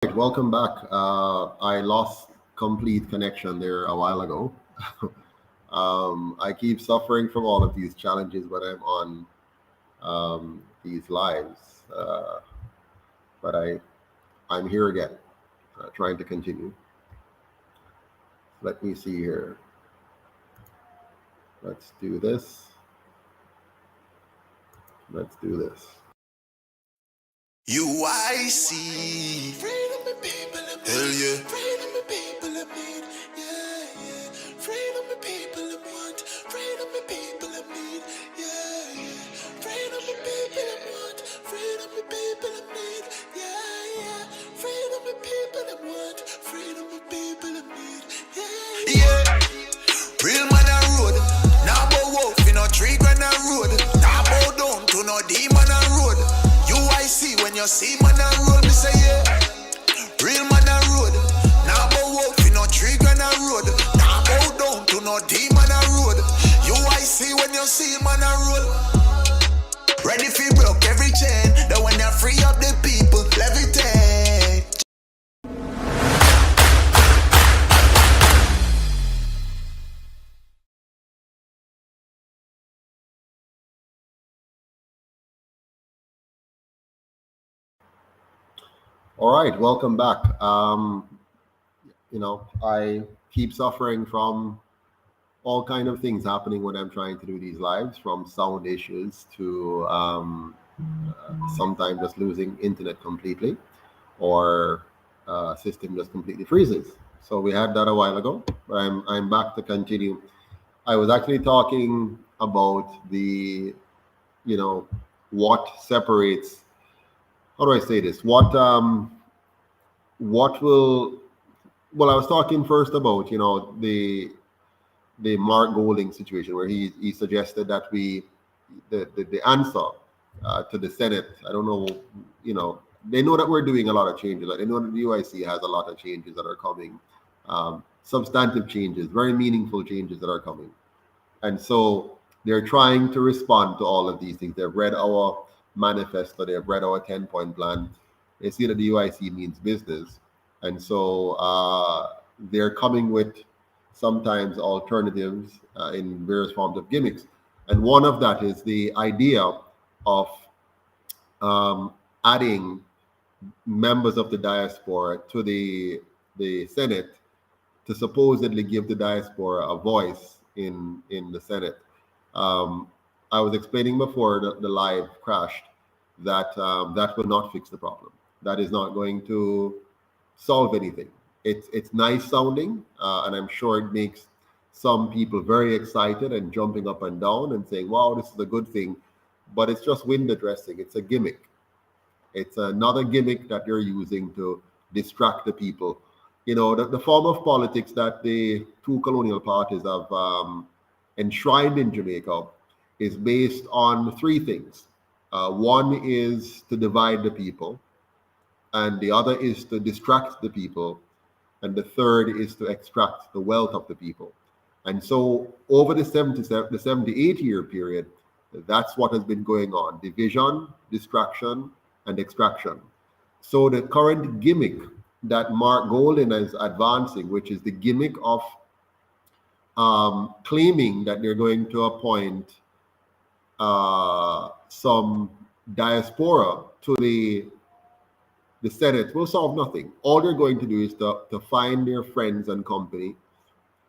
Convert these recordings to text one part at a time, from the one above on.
Right, welcome back. I lost complete connection there a while ago. I keep suffering from all of these challenges when I'm on these lives, but I'm here again, trying to continue. Let me see here. Let's do this. Let's do this. UIC. Freedom the people of Hell yeah. Freedom the people of need. Yeah, yeah. Freedom the people of want. Freedom the people of need. Yeah, yeah. Freedom the people of want. Freedom the people of need. Yeah, yeah. Freedom the people of want. Freedom the people of need. Yeah, yeah. Real man a road. Now bow wolf in a tree grand a road. Now bow down to no demon a road. UIC when you see man a road, me say yeah. Real man a road. Now bow wolf in a tree grand a road. Now bow down to no demon a road. UIC when you see man a road. Ready fi broke every chain. That when you free up the people, levitate. All right, welcome back. I keep suffering from all kind of things happening when I'm trying to do these lives, from sound issues to sometimes just losing internet completely, or system just completely freezes. So we had that a while ago, but I'm back to continue. I was actually talking about the what separates. How do I say this? What will well, I was talking first about the Mark Golding situation where he suggested that the answer to the Senate. I don't know, they know that we're doing a lot of changes. Like, they know that the UIC has a lot of changes that are coming, substantive changes, very meaningful changes that are coming, and so they're trying to respond to all of these things. They've read our manifesto, they've read our 10-point plan. They see that the UIC means business, and so they're coming with sometimes alternatives in various forms of gimmicks. And one of that is the idea of adding members of the diaspora to the Senate to supposedly give the diaspora a voice in the Senate. Um, I was explaining before the live crashed that that will not fix the problem. That is not going to solve anything. It's nice sounding, and I'm sure it makes some people very excited and jumping up and down and saying, "Wow, this is a good thing," but it's just window dressing. It's a gimmick. It's another gimmick that you're using to distract the people. The form of politics that the two colonial parties have enshrined in Jamaica is based on three things. One is to divide the people, and the other is to distract the people, and the third is to extract the wealth of the people. And so over the 78-year period, that's what has been going on: division, distraction, and extraction. So the current gimmick that Mark Golden is advancing, which is the gimmick of claiming that they're going to appoint some diaspora to the Senate, will solve nothing. All they're going to do is to find their friends and company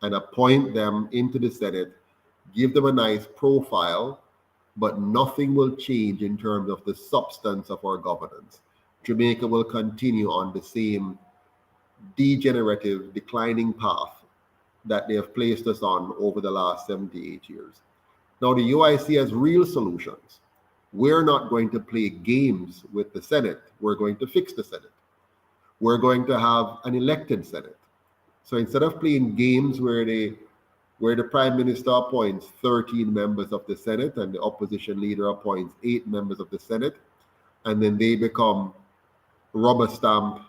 and appoint them into the Senate, give them a nice profile, but nothing will change in terms of the substance of our governance. Jamaica will continue on the same degenerative, declining path that they have placed us on over the last 78 years. Now, the UIC has real solutions. We're not going to play games with the Senate. We're going to fix the Senate. We're going to have an elected Senate. So instead of playing games where the Prime Minister appoints 13 members of the Senate and the opposition leader appoints 8 members of the Senate, and then they become rubber stamp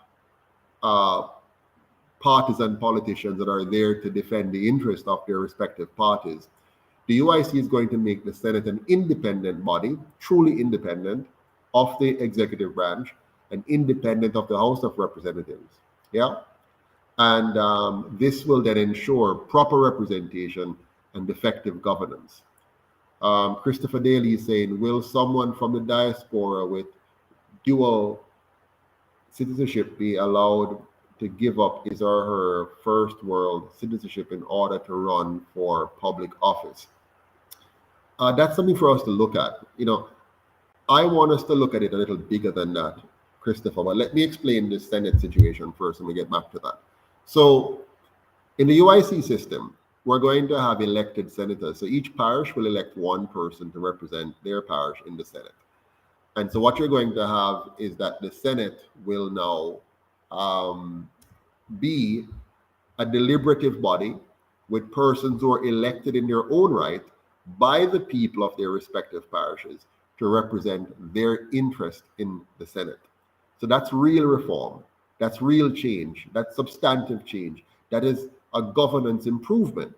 partisan politicians that are there to defend the interest of their respective parties. The UIC is going to make the Senate an independent body, truly independent of the executive branch, and independent of the House of Representatives. Yeah. And this will then ensure proper representation and effective governance. Christopher Daly is saying, will someone from the diaspora with dual citizenship be allowed to give up his or her first world citizenship in order to run for public office? That's something for us to look at. I want us to look at it a little bigger than that, Christopher. But let me explain the Senate situation first, and we get back to that. So, in the UIC system, we're going to have elected senators. So each parish will elect one person to represent their parish in the Senate. And so what you're going to have is that the Senate will now be a deliberative body with persons who are elected in their own right by the people of their respective parishes to represent their interest in the Senate. So that's real reform. That's real change. That's substantive change. That is a governance improvement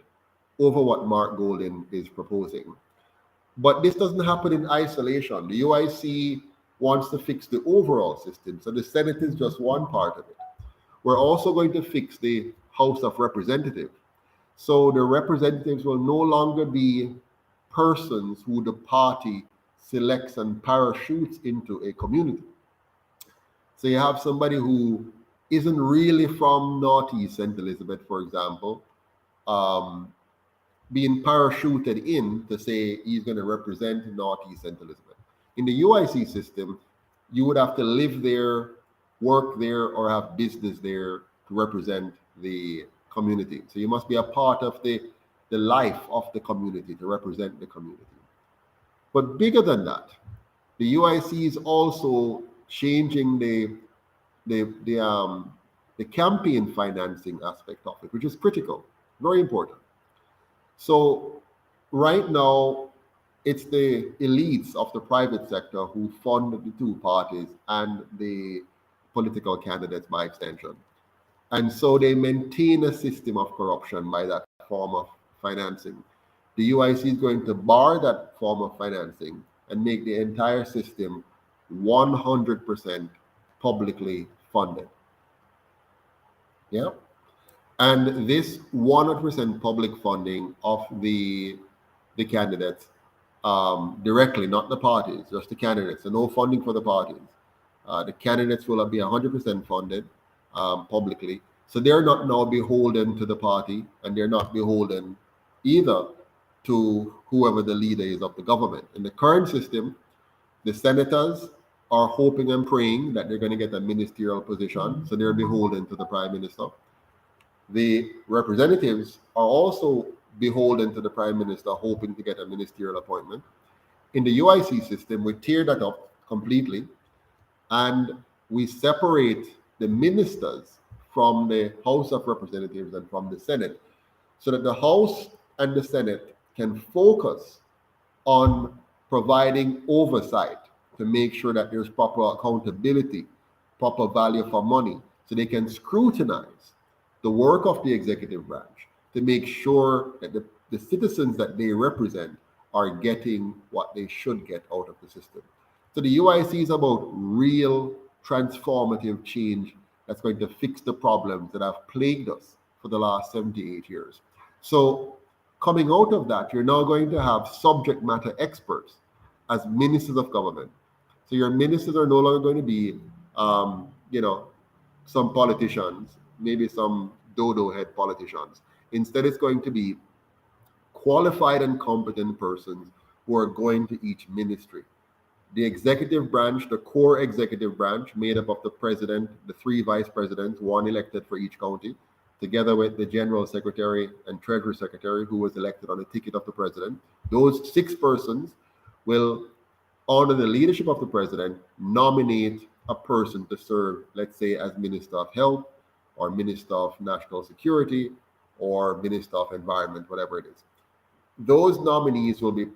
over what Mark Golden is proposing. But this doesn't happen in isolation. The UIC wants to fix the overall system. So the Senate is just one part of it. We're also going to fix the House of Representatives. So the representatives will no longer be persons who the party selects and parachutes into a community. So you have somebody who isn't really from Northeast St. Elizabeth, for example, being parachuted in to say he's going to represent Northeast St. Elizabeth. In the UIC system, you would have to live there, work there, or have business there to represent the community. So you must be a part of the life of the community to represent the community. But bigger than that, the UIC is also changing the campaign financing aspect of it, which is critical, very important. So right now, it's the elites of the private sector who fund the two parties and the political candidates by extension. And so they maintain a system of corruption by that form of financing. The UIC is going to bar that form of financing and make the entire system 100% publicly funded. Yeah. And this 100% public funding of the candidates directly, not the parties, just the candidates. So no funding for the parties. The candidates will be 100% funded publicly. So they're not now beholden to the party, and they're not beholden either to whoever the leader is of the government. In the current system, the senators are hoping and praying that they're going to get a ministerial position, so they're beholden to the prime minister. The representatives are also beholden to the prime minister, hoping to get a ministerial appointment. In the UIC system, we tear that up completely, and we separate the ministers from the House of Representatives and from the Senate, so that the House and the Senate can focus on providing oversight to make sure that there's proper accountability, proper value for money, so they can scrutinize the work of the executive branch to make sure that the citizens that they represent are getting what they should get out of the system. So the UIC is about real transformative change that's going to fix the problems that have plagued us for the last 78 years. So coming out of that, you're now going to have subject matter experts as ministers of government. So your ministers are no longer going to be, some politicians, maybe some dodo head politicians. Instead, it's going to be qualified and competent persons who are going to each ministry. The executive branch, the core executive branch, made up of the president, the three vice presidents, one elected for each county, together with the general secretary and treasury secretary, who was elected on the ticket of the president. Those 6 persons will, under the leadership of the president, nominate a person to serve, let's say, as Minister of Health or Minister of National Security or Minister of Environment, whatever it is. Those nominees will be